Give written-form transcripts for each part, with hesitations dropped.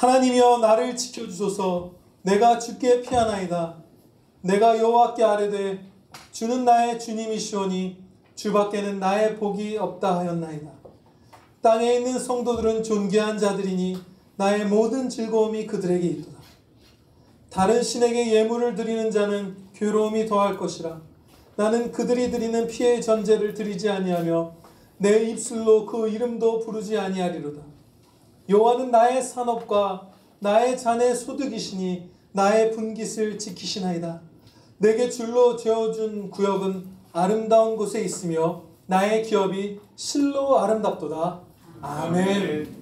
하나님이여 나를 지켜주소서. 내가 주께 피하나이다. 내가 여호와께 아뢰되 주는 나의 주님이시오니 주밖에는 나의 복이 없다 하였나이다. 땅에 있는 성도들은 존귀한 자들이니 나의 모든 즐거움이 그들에게 있도다. 다른 신에게 예물을 드리는 자는 괴로움이 더할 것이라. 나는 그들이 드리는 피의 전제를 드리지 아니하며 내 입술로 그 이름도 부르지 아니하리로다. 여호와는 나의 산업과 나의 잔의 소득이시니 나의 분깃을 지키시나이다. 내게 줄로 재어준 구역은 아름다운 곳에 있으며 나의 기업이 실로 아름답도다. 아멘.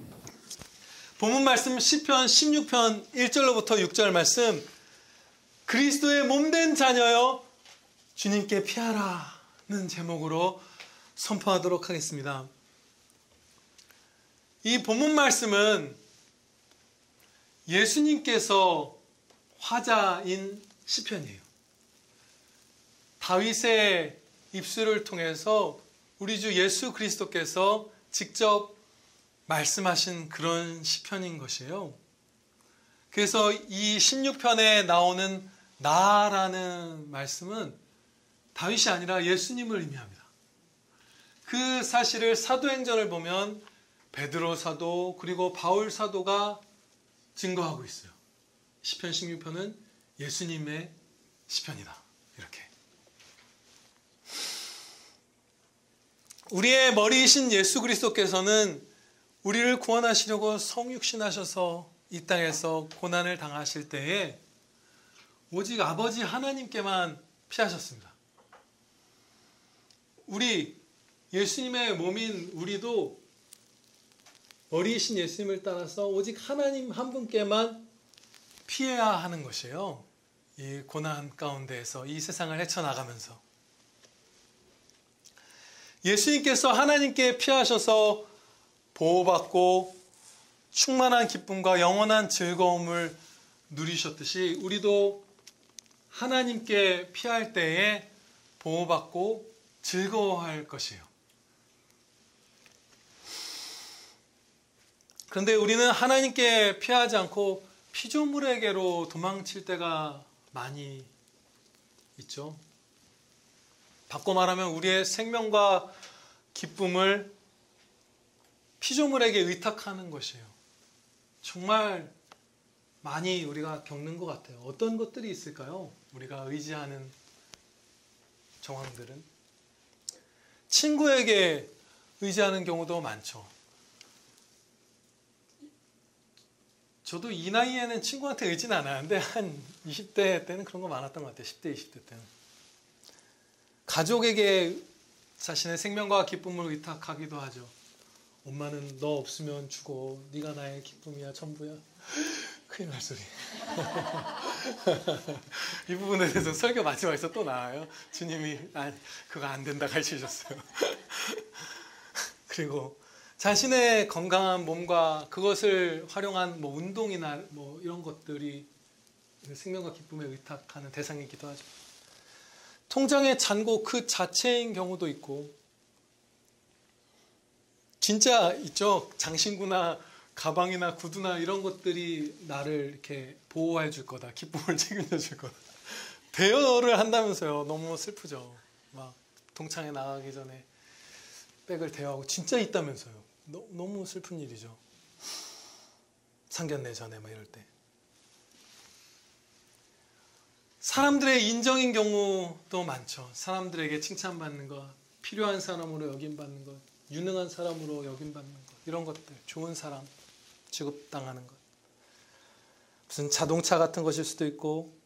본문 말씀 시편 16편 1절로부터 6절 말씀, 그리스도의 몸된 자녀여 주님께 피하라는 제목으로 선포하도록 하겠습니다. 이 본문 말씀은 예수님께서 화자인 시편이에요. 다윗의 입술을 통해서 우리 주 예수 그리스도께서 직접 말씀하신 그런 시편인 것이에요. 그래서 이 16편에 나오는 나라는 말씀은 다윗이 아니라 예수님을 의미합니다. 그 사실을 사도행전을 보면 베드로 사도 그리고 바울 사도가 증거하고 있어요. 시편 16편은 예수님의 시편이다. 이렇게. 우리의 머리이신 예수 그리스도께서는 우리를 구원하시려고 성육신하셔서 이 땅에서 고난을 당하실 때에 오직 아버지 하나님께만 피하셨습니다. 우리 예수님의 몸인 우리도 머리이신 예수님을 따라서 오직 하나님 한 분께만 피해야 하는 것이에요. 이 고난 가운데에서 이 세상을 헤쳐나가면서 예수님께서 하나님께 피하셔서 보호받고 충만한 기쁨과 영원한 즐거움을 누리셨듯이 우리도 하나님께 피할 때에 보호받고 즐거워할 것이에요. 그런데 우리는 하나님께 피하지 않고 피조물에게로 도망칠 때가 많이 있죠. 바꿔 말하면 우리의 생명과 기쁨을 피조물에게 의탁하는 것이에요. 정말 많이 우리가 겪는 것 같아요. 어떤 것들이 있을까요? 우리가 의지하는 정황들은 친구에게 의지하는 경우도 많죠. 저도 이 나이에는 친구한테 의지는 안 하는데 한 20대 때는 그런 거 많았던 것 같아요. 10대, 20대 때는. 가족에게 자신의 생명과 기쁨을 의탁하기도 하죠. 엄마는 너 없으면 죽어. 네가 나의 기쁨이야, 전부야. 큰일 날 소리. 이 부분에 대해서 설교 마지막에서 또 나와요. 주님이 그거 안 된다 가르치셨어요. 그리고 자신의 건강한 몸과 그것을 활용한 운동이나 이런 것들이 생명과 기쁨에 의탁하는 대상이기도 하죠. 통장의 잔고 그 자체인 경우도 있고, 진짜 있죠. 장신구나 가방이나 구두나 이런 것들이 나를 이렇게 보호해 줄 거다. 기쁨을 책임져 줄 거다. 대여를 한다면서요. 너무 슬프죠. 막 동창회 나가기 전에 백을 대여하고 진짜 있다면서요. 너무 슬픈 일이죠. 상견례 전에 이럴 때. 사람들의 인정인 경우도 많죠. 사람들에게 칭찬받는 것, 필요한 사람으로 여김받는 것, 유능한 사람으로 여김받는 것, 이런 것들, 좋은 사람 취급당하는 것. 무슨 자동차 같은 것일 수도 있고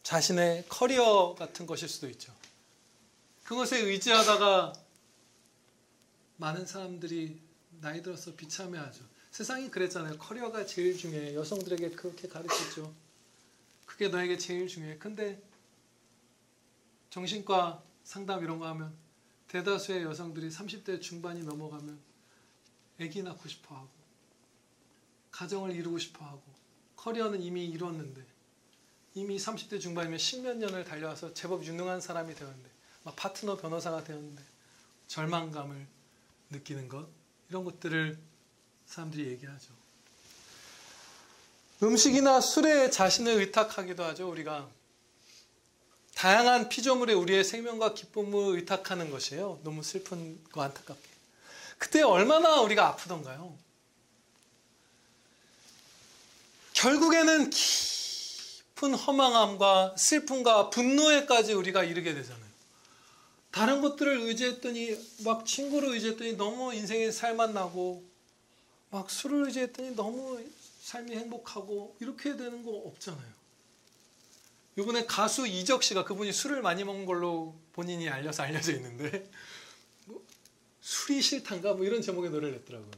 자신의 커리어 같은 것일 수도 있죠. 그것에 의지하다가 많은 사람들이 나이 들어서 비참해하죠. 세상이 그랬잖아요. 커리어가 제일 중요해. 여성들에게 그렇게 가르쳤죠. 그게 너에게 제일 중요해. 근데 정신과 상담 이런 거 하면 대다수의 여성들이 30대 중반이 넘어가면 아기 낳고 싶어하고 가정을 이루고 싶어하고 커리어는 이미 이뤘는데 이미 30대 중반이면 10몇 년을 달려와서 제법 유능한 사람이 되었는데 막 파트너 변호사가 되었는데 절망감을 느끼는 것, 이런 것들을 사람들이 얘기하죠. 음식이나 술에 자신을 의탁하기도 하죠. 우리가 다양한 피조물에 우리의 생명과 기쁨을 의탁하는 것이에요. 너무 슬픈 거 안타깝게. 그때 얼마나 우리가 아프던가요? 결국에는 깊은 허망함과 슬픔과 분노에까지 우리가 이르게 되잖아요. 다른 것들을 의지했더니 막 친구를 의지했더니 너무 인생에 살만 나고 막 술을 의지했더니 너무 삶이 행복하고 이렇게 되는 거 없잖아요. 이번에 가수 이적 씨가 그분이 술을 많이 먹은 걸로 본인이 알려져 있는데 뭐 술이 싫단가 뭐 이런 제목의 노래를 냈더라고요.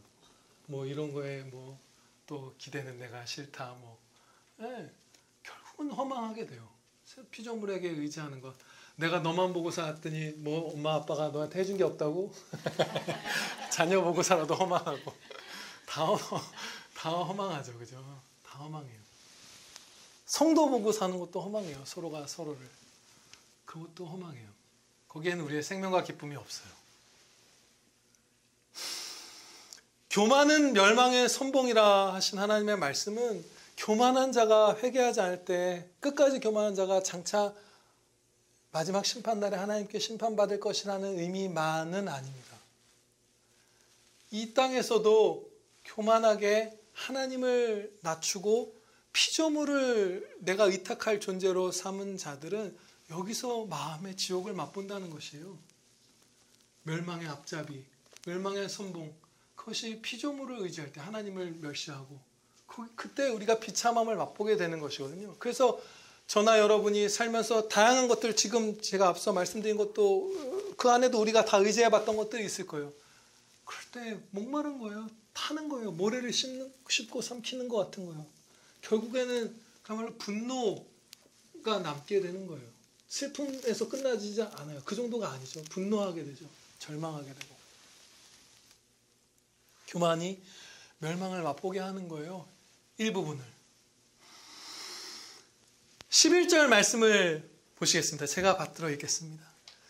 뭐 이런 거에 뭐 또 기대는 내가 싫다 뭐 네, 결국은 허망하게 돼요. 피조물에게 의지하는 것. 내가 너만 보고 살았더니 뭐 엄마 아빠가 너한테 해준 게 없다고? 자녀 보고 살아도 허망하고 다 허망하죠. 그죠? 다 허망해요. 성도 보고 사는 것도 허망해요. 서로가 서로를. 그것도 허망해요. 거기에는 우리의 생명과 기쁨이 없어요. 교만은 멸망의 선봉이라 하신 하나님의 말씀은 교만한 자가 회개하지 않을 때 끝까지 교만한 자가 장차 마지막 심판날에 하나님께 심판받을 것이라는 의미만은 아닙니다. 이 땅에서도 교만하게 하나님을 낮추고 피조물을 내가 의탁할 존재로 삼은 자들은 여기서 마음의 지옥을 맛본다는 것이에요. 멸망의 앞잡이, 멸망의 선봉, 그것이 피조물을 의지할 때 하나님을 멸시하고 그때 우리가 비참함을 맛보게 되는 것이거든요. 그래서 저나 여러분이 살면서 다양한 것들 지금 제가 앞서 말씀드린 것도 그 안에도 우리가 다 의지해봤던 것들이 있을 거예요. 그럴 때 목마른 거예요. 타는 거예요. 모래를 씹고 삼키는 것 같은 거예요. 결국에는 그야말로 분노가 남게 되는 거예요. 슬픔에서 끝나지 않아요. 그 정도가 아니죠. 분노하게 되죠. 절망하게 되고. 교만이 멸망을 맛보게 하는 거예요. 일부분을. 11절 말씀을 보시겠습니다. 제가 받들어 읽겠습니다.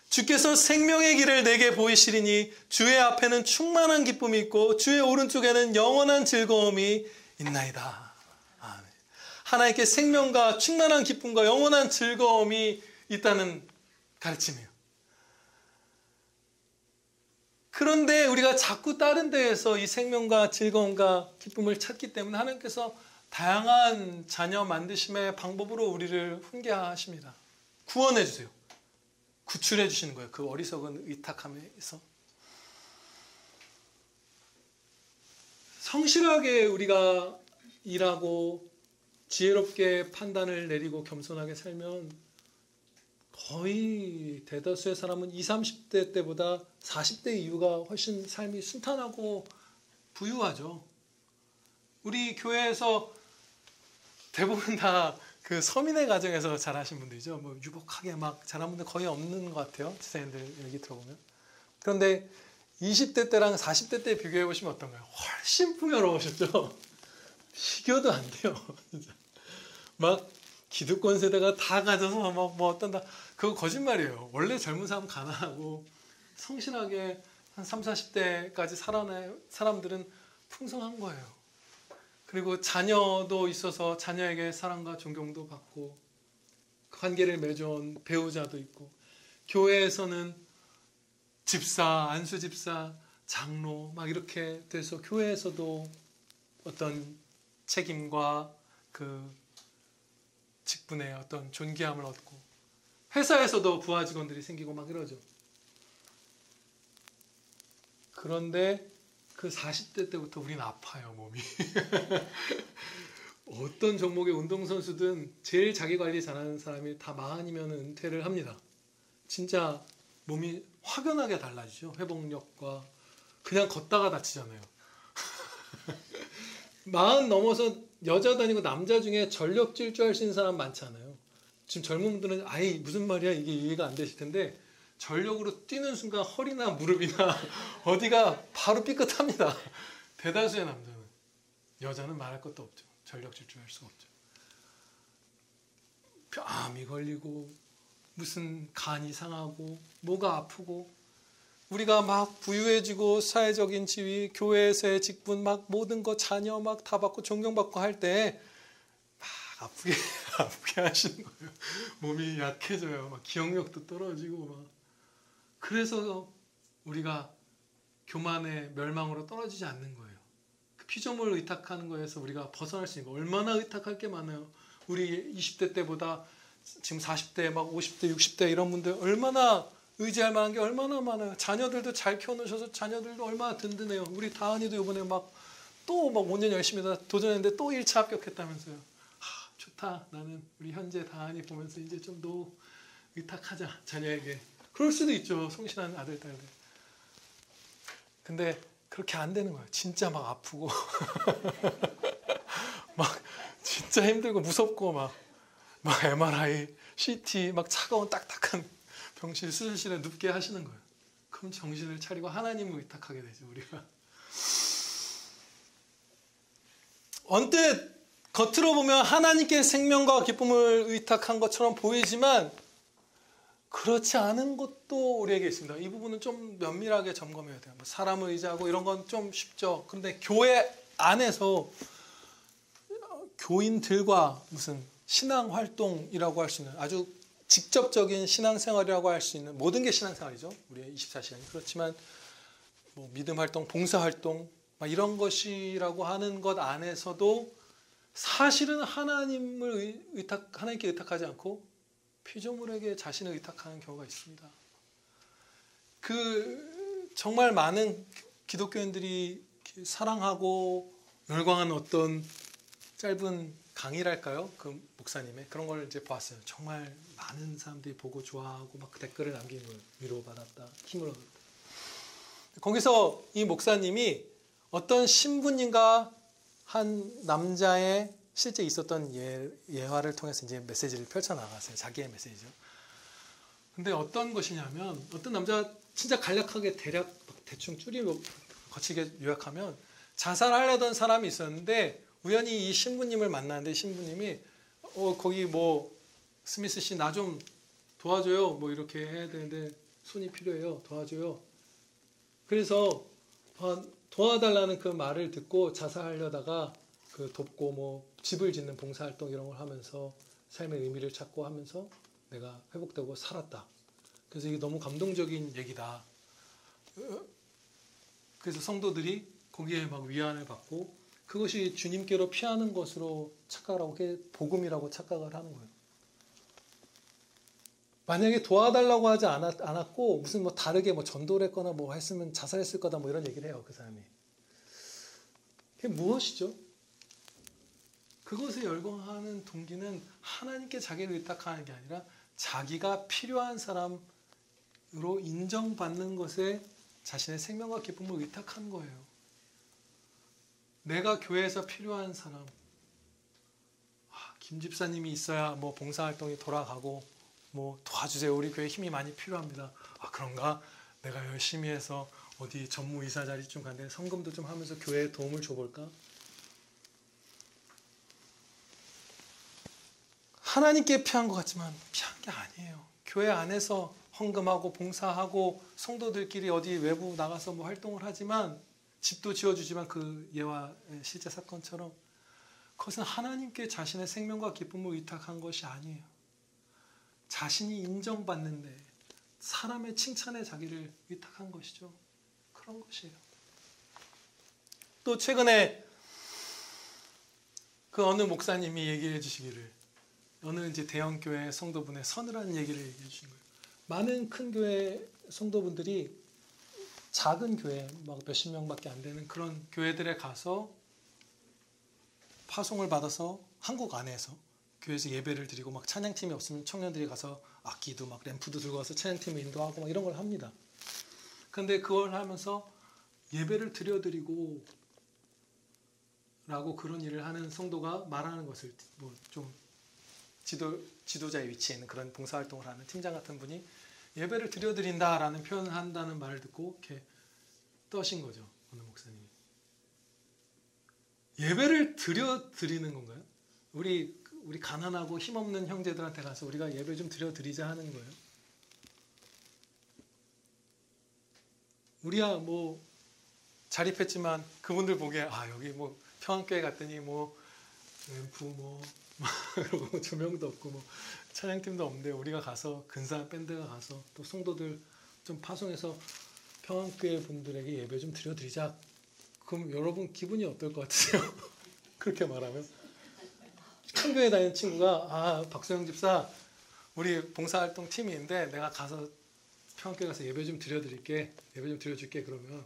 주께서 생명의 길을 내게 보이시리니 주의 앞에는 충만한 기쁨이 있고 주의 오른쪽에는 영원한 즐거움이 있나이다. 아멘. 하나님께 생명과 충만한 기쁨과 영원한 즐거움이 있다는 가르침이에요. 그런데 우리가 자꾸 다른 데에서 이 생명과 즐거움과 기쁨을 찾기 때문에 하나님께서 다양한 자녀 만드심의 방법으로 우리를 훈계하십니다. 구원해 주세요. 구출해 주시는 거예요. 그 어리석은 의탁함에서. 성실하게 우리가 일하고 지혜롭게 판단을 내리고 겸손하게 살면 거의 대다수의 사람은 20, 30대 때보다 40대 이후가 훨씬 삶이 순탄하고 부유하죠. 우리 교회에서 대부분 다 그 서민의 가정에서 자라신 분들이죠. 뭐 유복하게 막 자란 분들 거의 없는 것 같아요. 지사님들 얘기 들어보면. 그런데 20대 때랑 40대 때 비교해 보시면 어떤가요? 훨씬 풍요로우셨죠. 비교도 안 돼요. 진짜. 막 기득권 세대가 다 가져서 뭐 어떤다. 그거 거짓말이에요. 원래 젊은 사람 가난하고 성실하게 한 30, 40대까지 살아낸 사람들은 풍성한 거예요. 그리고 자녀도 있어서 자녀에게 사랑과 존경도 받고 관계를 맺어온 배우자도 있고 교회에서는 집사, 안수집사, 장로 막 이렇게 돼서 교회에서도 어떤 책임과 그 직분의 어떤 존귀함을 얻고 회사에서도 부하 직원들이 생기고 막 이러죠. 그런데 그 40대 때부터 우리는 아파요, 몸이. 어떤 종목의 운동선수든 제일 자기 관리 잘하는 사람이 다 마흔이면 은퇴를 합니다. 진짜 몸이 확연하게 달라지죠. 회복력과. 그냥 걷다가 다치잖아요. 40 넘어서 여자도 아니고 남자 중에 전력 질주할 수 있는 사람 많잖아요. 지금 젊은 분들은 아이 무슨 말이야 이게 이해가 안 되실 텐데 전력으로 뛰는 순간 허리나 무릎이나 어디가 바로 삐끗합니다. 대다수의 남자는. 여자는 말할 것도 없죠. 전력 질주할 수 없죠. 암이 걸리고 무슨 간이 상하고 뭐가 아프고 우리가 막 부유해지고 사회적인 지위, 교회에서의 직분 막 모든 거 자녀 막 다 받고 존경받고 할 때 아프게 아프게 하시는 거예요. 몸이 약해져요. 막 기억력도 떨어지고 막. 그래서 우리가 교만의 멸망으로 떨어지지 않는 거예요. 그 피조물 의탁하는 거에서 우리가 벗어날 수 있는 거. 얼마나 의탁할 게 많아요. 우리 20대 때보다 지금 40대, 막 50대, 60대 이런 분들 얼마나 의지할 만한 게 얼마나 많아요. 자녀들도 잘 키워놓으셔서 자녀들도 얼마나 든든해요. 우리 다은이도 이번에 막 또 막 5년 열심히 도전했는데 또 1차 합격했다면서요. 좋다. 나는 우리 현재 다은이 보면서 이제 좀 더 의탁하자, 자녀에게. 그럴 수도 있죠. 성실한 아들, 딸들. 근데 그렇게 안 되는 거예요. 진짜 막 아프고 막 진짜 힘들고 무섭고 막 MRI, CT 막 차가운 딱딱한 병실 수술실에 눕게 하시는 거예요. 그럼 정신을 차리고 하나님을 의탁하게 되죠. 우리가 언뜻 겉으로 보면 하나님께 생명과 기쁨을 의탁한 것처럼 보이지만 그렇지 않은 것도 우리에게 있습니다. 이 부분은 좀 면밀하게 점검해야 돼요. 사람을 의지하고 이런 건 좀 쉽죠. 근데 교회 안에서 교인들과 무슨 신앙활동이라고 할 수 있는 아주 직접적인 신앙생활이라고 할 수 있는 모든 게 신앙생활이죠. 우리의 24시간이. 그렇지만 뭐 믿음활동, 봉사활동 막 이런 것이라고 하는 것 안에서도 사실은 하나님을 하나님께 의탁하지 않고 피조물에게 자신을 의탁하는 경우가 있습니다. 정말 많은 기독교인들이 사랑하고 열광하는 어떤 짧은 강의랄까요? 그 목사님의 그런 걸 이제 보았어요. 정말 많은 사람들이 보고 좋아하고 막 댓글을 남기는 걸 위로받았다, 힘을 얻었다. 거기서 이 목사님이 어떤 신부님과 한 남자의 실제 있었던 예화를 통해서 이제 메시지를 펼쳐나갔어요. 자기의 메시지죠. 근데 어떤 것이냐면 어떤 남자가 진짜 간략하게 대충 줄이고 거치게 요약하면 자살하려던 사람이 있었는데 우연히 이 신부님을 만났는데 신부님이 거기 뭐 스미스 씨 나 좀 도와줘요. 뭐 이렇게 해야 되는데 손이 필요해요. 도와줘요. 그래서 도와달라는 그 말을 듣고 자살하려다가 그 돕고 뭐 집을 짓는 봉사활동 이런 걸 하면서 삶의 의미를 찾고 하면서 내가 회복되고 살았다. 그래서 이게 너무 감동적인 얘기다. 그래서 성도들이 거기에 막 위안을 받고 그것이 주님께로 피하는 것으로 착각을 하고 그게 복음이라고 착각을 하는 거예요. 만약에 도와달라고 하지 않았고 무슨 뭐 다르게 뭐 전도를 했거나 뭐 했으면 자살했을 거다 뭐 이런 얘기를 해요. 그 사람이. 그게 무엇이죠? 그것에 열광하는 동기는 하나님께 자기를 의탁하는 게 아니라 자기가 필요한 사람으로 인정받는 것에 자신의 생명과 기쁨을 의탁한 거예요. 내가 교회에서 필요한 사람, 김 집사님이 있어야 뭐 봉사활동이 돌아가고 뭐 도와주세요. 우리 교회 힘이 많이 필요합니다. 그런가? 내가 열심히 해서 어디 전무이사 자리 좀 간데 성금도 좀 하면서 교회에 도움을 줘볼까? 하나님께 피한 것 같지만 피한 게 아니에요. 교회 안에서 헌금하고 봉사하고 성도들끼리 어디 외부 나가서 뭐 활동을 하지만 집도 지어주지만 그 예와 실제 사건처럼 그것은 하나님께 자신의 생명과 기쁨을 의탁한 것이 아니에요. 자신이 인정받는데 사람의 칭찬에 자기를 의탁한 것이죠. 그런 것이에요. 또 최근에 그 어느 목사님이 얘기해 주시기를 어느 이제 대형 교회 성도분의 서늘한 얘기를 얘기해 주신 거예요. 많은 큰 교회 성도분들이 작은 교회 막 몇십 명밖에 안 되는 그런 교회들에 가서 파송을 받아서 한국 안에서 교회에서 예배를 드리고 막 찬양팀이 없으면 청년들이 가서 악기도 막 램프도 들고 와서 찬양팀을 인도하고 막 이런 걸 합니다. 그런데 그걸 하면서 예배를 드려드리고 라고 그런 일을 하는 성도가 말하는 것을 뭐 좀 지도자의 위치에 있는 그런 봉사활동을 하는 팀장 같은 분이 예배를 드려드린다라는 표현을 한다는 말을 듣고 이렇게 떠신 거죠. 어느 목사님이. 예배를 드리는 건가요? 우리 가난하고 힘없는 형제들한테 가서 우리가 예배 좀 드리자 하는 거예요. 우리야 뭐 자립했지만 그분들 보기에 여기 뭐 평안교회 갔더니 뭐 앰프 뭐 그리고 조명도 없고 뭐 찬양팀도 없는데 우리가 가서 근사한 밴드가 가서 또 성도들 좀 파송해서 평안교회 분들에게 예배 좀 드려드리자. 그럼 여러분 기분이 어떨 것 같으세요? 그렇게 말하면 큰 교회 다니는 친구가 박소영 집사 우리 봉사활동 팀인데 내가 가서 평안교회 가서 예배 좀 드려드릴게. 예배 좀 드려줄게. 그러면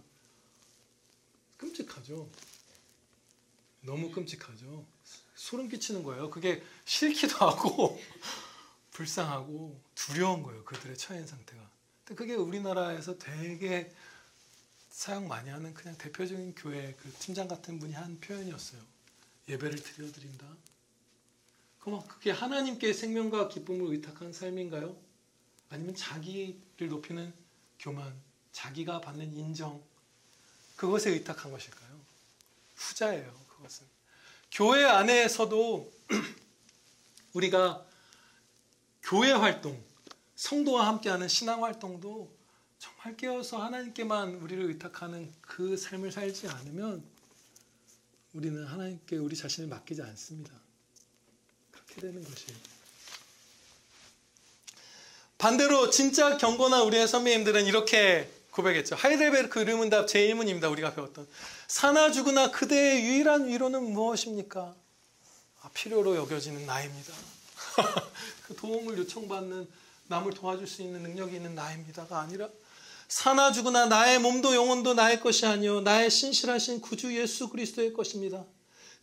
끔찍하죠. 너무 끔찍하죠. 소름 끼치는 거예요. 그게 싫기도 하고 불쌍하고 두려운 거예요. 그들의 처한 상태가. 근데 그게 우리나라에서 되게 사용 많이 하는 그냥 대표적인 교회 그 팀장 같은 분이 한 표현이었어요. 예배를 드려드린다. 그럼 그게 하나님께 생명과 기쁨을 의탁한 삶인가요? 아니면 자기를 높이는 교만, 자기가 받는 인정, 그것에 의탁한 것일까요? 후자예요. 그것은. 교회 안에서도 우리가 교회 활동, 성도와 함께하는 신앙 활동도 정말 깨어서 하나님께만 우리를 의탁하는 그 삶을 살지 않으면 우리는 하나님께 우리 자신을 맡기지 않습니다. 그렇게 되는 것이에요. 반대로 진짜 경건한 우리의 선배님들은 이렇게 고백했죠. 하이델베르크 르문답 제1문입니다. 우리가 배웠던 사나 죽으나 그대의 유일한 위로는 무엇입니까? 필요로 여겨지는 나입니다. 그 도움을 요청받는 남을 도와줄 수 있는 능력이 있는 나입니다가 아니라 사나 죽으나 나의 몸도 영혼도 나의 것이 아니요 나의 신실하신 구주 예수 그리스도의 것입니다.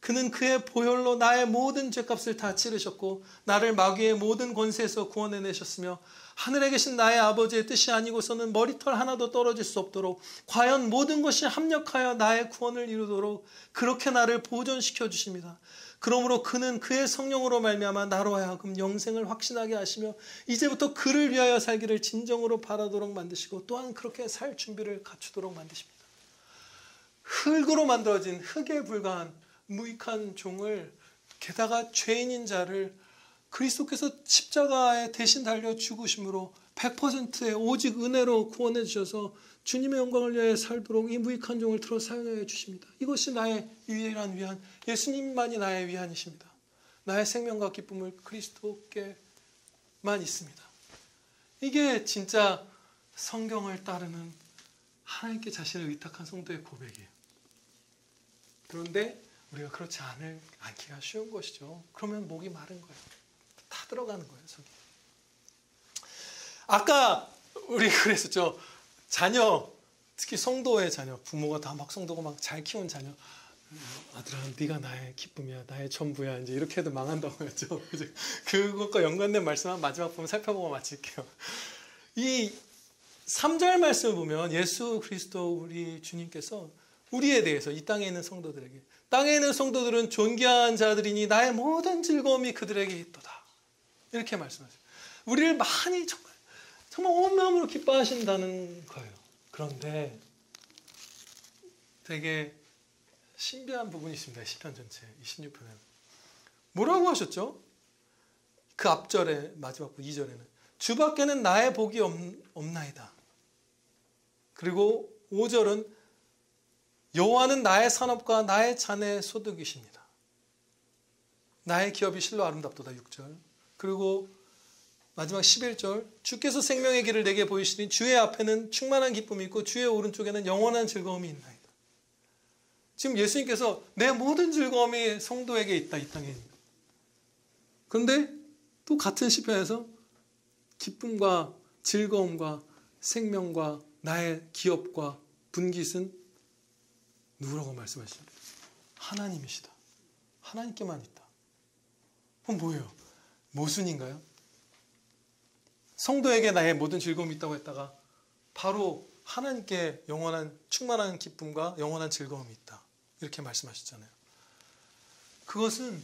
그는 그의 보혈로 나의 모든 죄값을 다 치르셨고 나를 마귀의 모든 권세에서 구원해내셨으며 하늘에 계신 나의 아버지의 뜻이 아니고서는 머리털 하나도 떨어질 수 없도록 과연 모든 것이 합력하여 나의 구원을 이루도록 그렇게 나를 보존시켜 주십니다. 그러므로 그는 그의 성령으로 말미암아 나로 하여금 영생을 확신하게 하시며 이제부터 그를 위하여 살기를 진정으로 바라도록 만드시고 또한 그렇게 살 준비를 갖추도록 만드십니다. 흙으로 만들어진 흙에 불과한 무익한 종을 게다가 죄인인 자를 그리스도께서 십자가에 대신 달려 죽으심으로 100%의 오직 은혜로 구원해 주셔서 주님의 영광을 위하여 살도록 이 무익한 종을 들어 사용하여 주십니다. 이것이 나의 유일한 위안, 예수님만이 나의 위안이십니다. 나의 생명과 기쁨을 그리스도께만 있습니다. 이게 진짜 성경을 따르는 하나님께 자신을 의탁한 성도의 고백이에요. 그런데 우리가 그렇지 않기가 쉬운 것이죠. 그러면 목이 마른 거예요. 다 들어가는 거예요, 속에. 아까 우리 그랬었죠. 자녀, 특히 성도의 자녀, 부모가 다 막 성도고 막 잘 키운 자녀. 아들아, 네가 나의 기쁨이야, 나의 전부야. 이제 이렇게 해도 망한다고 했죠. 그것과 연관된 말씀 한 마지막 부분 살펴보고 마칠게요. 이 3절 말씀을 보면 예수 그리스도 우리 주님께서 우리에 대해서 이 땅에 있는 성도들에게 땅에 있는 성도들은 존귀한 자들이니 나의 모든 즐거움이 그들에게 있도다. 이렇게 말씀하세요. 우리를 많이 정말 온 마음으로 기뻐하신다는 거예요. 그런데 되게 신비한 부분이 있습니다. 시편 전체 26편에. 뭐라고 하셨죠? 그 앞절에 마지막 2절에는 주 밖에는 나의 복이 없나이다. 그리고 5절은 여호와는 나의 산업과 나의 자네의 소득이십니다. 나의 기업이 실로 아름답도다. 6절. 그리고 마지막 11절 주께서 생명의 길을 내게 보이시니 주의 앞에는 충만한 기쁨이 있고 주의 오른쪽에는 영원한 즐거움이 있나이다. 지금 예수님께서 내 모든 즐거움이 성도에게 있다. 이 땅에. 그런데 또 같은 시편에서 기쁨과 즐거움과 생명과 나의 기업과 분깃은 누구라고 말씀하십니까? 하나님이시다. 하나님께만 있다. 그럼 뭐예요? 모순인가요? 성도에게 나의 모든 즐거움이 있다고 했다가 바로 하나님께 영원한 충만한 기쁨과 영원한 즐거움이 있다. 이렇게 말씀하셨잖아요. 그것은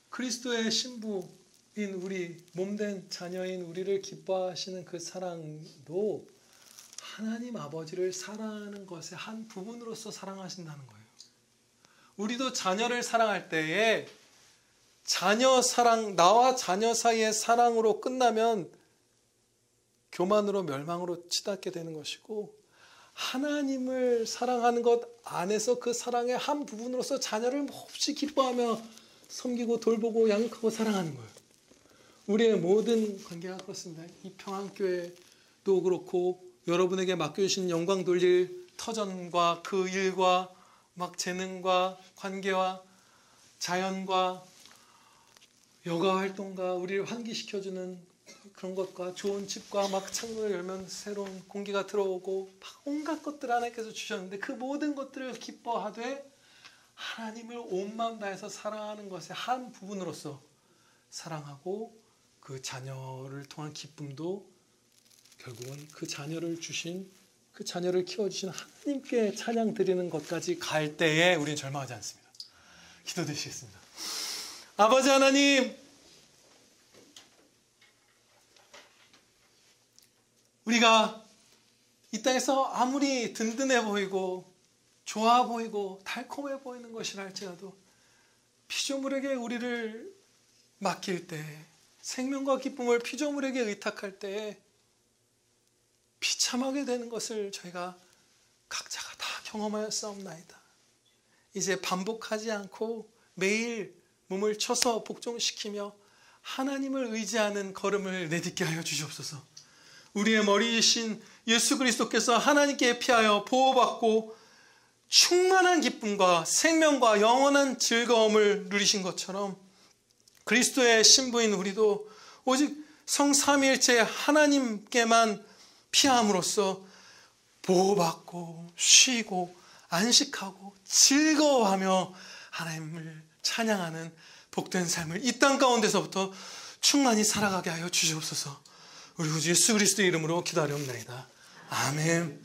그리스도의 신부인 우리 몸된 자녀인 우리를 기뻐하시는 그 사랑도 하나님 아버지를 사랑하는 것의 한 부분으로서 사랑하신다는 거예요. 우리도 자녀를 사랑할 때에 자녀 사랑, 나와 자녀 사이의 사랑으로 끝나면 교만으로 멸망으로 치닫게 되는 것이고 하나님을 사랑하는 것 안에서 그 사랑의 한 부분으로서 자녀를 몹시 기뻐하며 섬기고 돌보고 양육하고 사랑하는 거예요. 우리의 모든 관계가 그렇습니다. 이 평안교회도 그렇고 여러분에게 맡겨주신 영광 돌릴 터전과 그 일과 막 재능과 관계와 자연과 여가 활동과 우리를 환기시켜주는 그런 것과 좋은 집과 막 창문을 열면 새로운 공기가 들어오고 막 온갖 것들 하나님께서 주셨는데 그 모든 것들을 기뻐하되 하나님을 온 마음 다해서 사랑하는 것의 한 부분으로서 사랑하고 그 자녀를 통한 기쁨도 결국은 그 자녀를 주신 그 자녀를 키워주신 하나님께 찬양 드리는 것까지 갈 때에 우리는 절망하지 않습니다. 기도드리시겠습니다. 아버지 하나님, 우리가 이 땅에서 아무리 든든해 보이고 좋아 보이고 달콤해 보이는 것이라 할지라도 피조물에게 우리를 맡길 때, 생명과 기쁨을 피조물에게 의탁할 때 비참하게 되는 것을 저희가 각자가 다 경험하였사옵나이다. 이제 반복하지 않고 매일 몸을 쳐서 복종시키며 하나님을 의지하는 걸음을 내딛게 하여 주시옵소서. 우리의 머리이신 예수 그리스도께서 하나님께 피하여 보호받고 충만한 기쁨과 생명과 영원한 즐거움을 누리신 것처럼 그리스도의 신부인 우리도 오직 성삼위일체 하나님께만 피함으로써 보호받고 쉬고 안식하고 즐거워하며 하나님을 찬양하는 복된 삶을 이 땅 가운데서부터 충만히 살아가게 하여 주시옵소서. 우리 주 예수 그리스도의 이름으로 기도하옵나이다. 아멘.